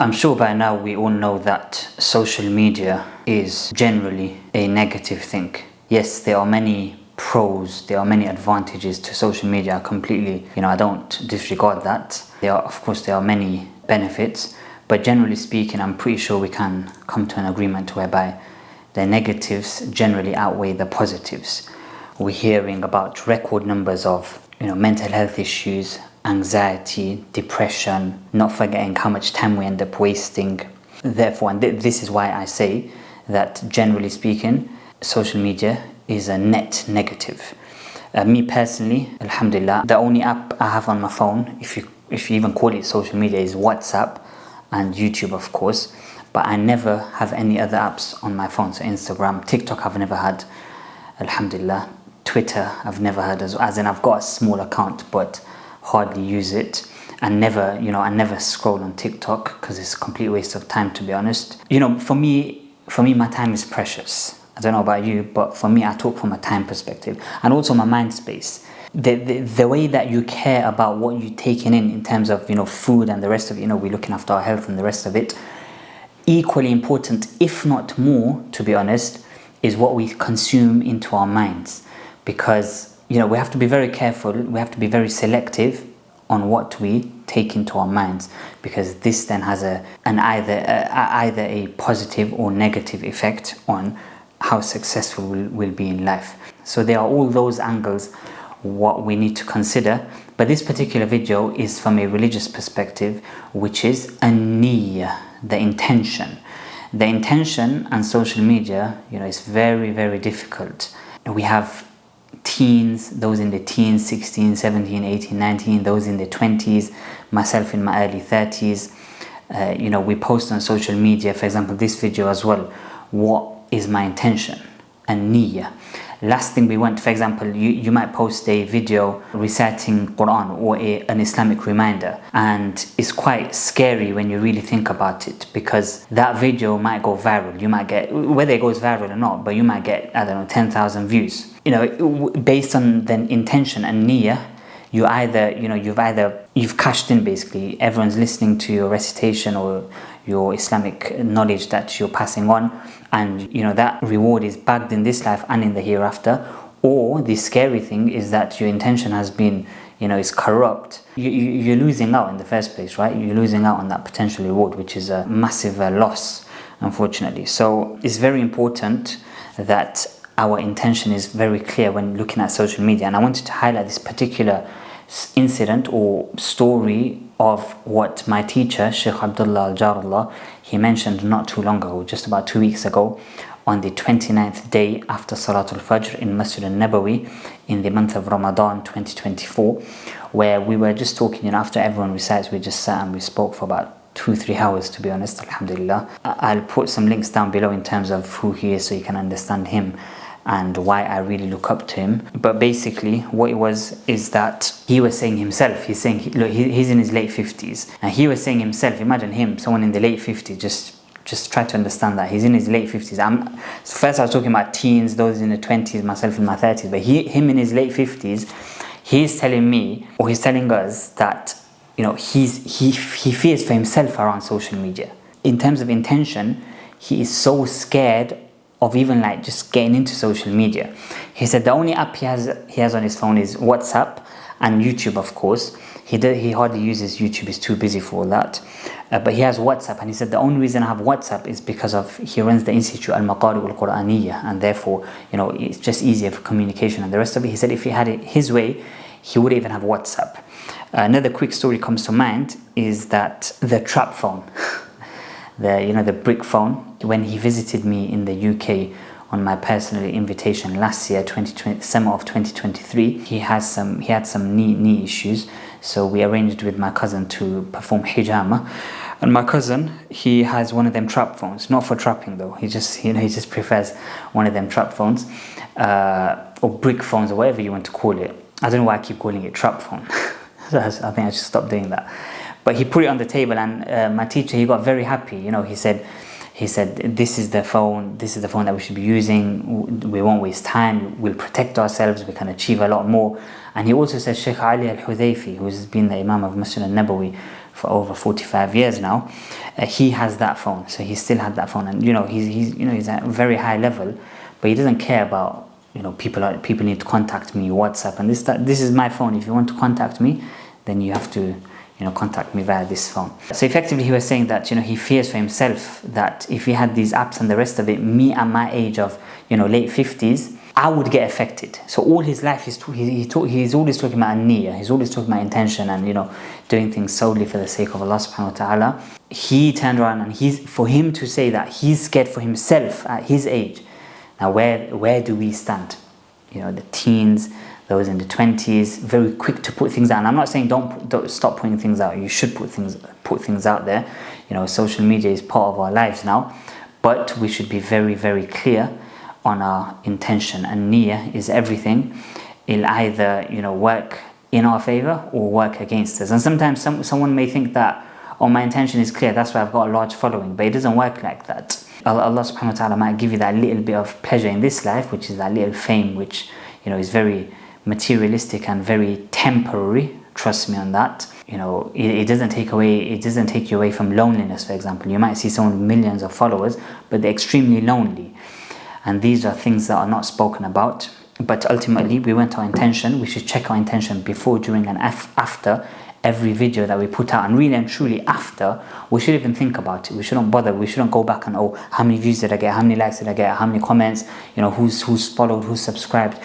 I'm sure by now we all know that social media is generally a negative thing. Yes, there are many pros, there are many advantages to social media. I completely, I don't disregard that. Of course, there are many benefits, but generally speaking, I'm pretty sure we can come to an agreement whereby the negatives generally outweigh the positives. We're hearing about record numbers of, mental health issues, anxiety, depression, not forgetting how much time we end up wasting. Therefore, and this is why I say that generally speaking, social media is a net negative. Me personally, alhamdulillah, the only app I have on my phone, if you even call it social media, is WhatsApp and YouTube, of course. But I never have any other apps on my phone. So Instagram, TikTok I've never had, alhamdulillah. Twitter I've never had, as in I've got a small account but hardly use it, and I never scroll on TikTok because it's a complete waste of time, to be honest. For me my time is precious. I don't know about you, but for me, I talk from a time perspective and also my mind space. The way that you care about what you're taking in terms of food and the rest of it, we're looking after our health and the rest of it. Equally important, if not more, to be honest, is what we consume into our minds. Because we have to be very careful, we have to be very selective on what we take into our minds, because this then has either a positive or negative effect on how successful we'll be in life. So there are all those angles what we need to consider, but this particular video is from a religious perspective, which is a niyyah, the intention. The intention and social media, is very, very difficult. We have teens, those in the teens, 16, 17, 18, 19, those in the 20s, myself in my early 30s. We post on social media, for example, this video as well. What is my intention? And niyyah. Last thing we want, for example, you might post a video reciting Quran or an Islamic reminder, and it's quite scary when you really think about it, because that video might go viral. You might get, whether it goes viral or not, but you might get, 10,000 views. Based on the intention and niyyah, you've cashed in basically. Everyone's listening to your recitation or your Islamic knowledge that you're passing on, and that reward is bagged in this life and in the hereafter. Or the scary thing is that your intention has been, is corrupt. You're losing out in the first place, right? You're losing out on that potential reward, which is a massive loss, unfortunately. So it's very important that our intention is very clear when looking at social media. And I wanted to highlight this particular incident or story of what my teacher, Sheikh Abdullah Al-Jarullah, he mentioned not too long ago, just about 2 weeks ago, on the 29th day after Salatul Fajr in Masjid al-Nabawi in the month of Ramadan 2024, where we were just talking, after everyone recites, we just sat and we spoke for about 2-3 hours, to be honest, alhamdulillah. I'll put some links down below in terms of who he is so you can understand him and why I really look up to him. But basically what it was is that he was saying himself, he's in his late 50s, and he was saying himself, imagine him, someone in the late 50s, just try to understand that he's in his late 50s. So first I was talking about teens, those in the 20s, myself in my 30s, but him in his late 50s, he's telling me, or he's telling us that he fears for himself around social media. In terms of intention, he is so scared of even just getting into social media. He said the only app he has on his phone is WhatsApp and YouTube, of course. He hardly uses YouTube, he's too busy for all that. But he has WhatsApp, and he said the only reason I have WhatsApp is because he runs the institute al-Madani al-Quraniyyah, and therefore it's just easier for communication and the rest of it. He said if he had it his way, he would even have WhatsApp. Another quick story comes to mind is that the trap phone, the brick phone. When he visited me in the UK on my personal invitation last year, summer of 2023, he had some knee issues, so we arranged with my cousin to perform hijama. And my cousin, he has one of them trap phones, not for trapping though. He just prefers one of them trap phones, or brick phones, or whatever you want to call it. I don't know why I keep calling it trap phone. I think I should stop doing that. But he put it on the table, and my teacher, he got very happy. He said, this is the phone that we should be using. We won't waste time. We'll protect ourselves. We can achieve a lot more. And he also said Sheikh Ali Al-Hudayfi, who's been the Imam of Masjid al-Nabawi for over 45 years now. He has that phone, so he still had that phone, and he's at a very high level, but he doesn't care about people need to contact me, WhatsApp, and this is my phone. If you want to contact me, then you have to contact me via this phone. So effectively he was saying that he fears for himself that if he had these apps and the rest of it, me at my age of late 50s, I would get affected. So all his life he's always talking about niyyah, he's always talking about intention and doing things solely for the sake of Allah subhanahu wa ta'ala. He turned around and for him to say that he's scared for himself at his age. Now where do we stand? The teens, those in the 20s, very quick to put things out. And I'm not saying don't stop putting things out. You should put things out there. Social media is part of our lives now, but we should be very, very clear on our intention. And niyyah is everything. It'll either work in our favor or work against us. And sometimes someone may think that, my intention is clear, that's why I've got a large following, but it doesn't work like that. Allah subhanahu wa ta'ala might give you that little bit of pleasure in this life, which is that little fame, which is very materialistic and very temporary. Trust me on that. It doesn't take you away from loneliness. For example, you might see someone with millions of followers, but they're extremely lonely, and these are things that are not spoken about. But ultimately, we want our intention. We should check our intention before, during, and after every video that we put out, and really and truly after, we should even think about it. We shouldn't bother. We shouldn't go back and how many views did I get, how many likes did I get, how many comments, who's followed, who's subscribed.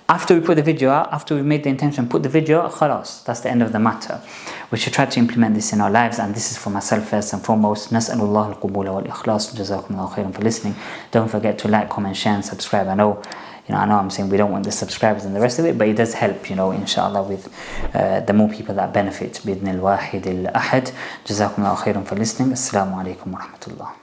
After we put the video out, after we made the intention, put the video out, khalas, that's the end of the matter. We should try to implement this in our lives, and this is for myself first and foremost. Nas'alullah al-qubula wal-ikhlas. Jazakumullahu khairan for listening. Don't forget to like, comment, share, and subscribe. I know I'm saying we don't want the subscribers and the rest of it, but it does help, inshallah, with the more people that benefit. Bidnil wahid al-ahad. Jazakumullahu khairan for listening. Assalamu alaikum wa rahmatullah.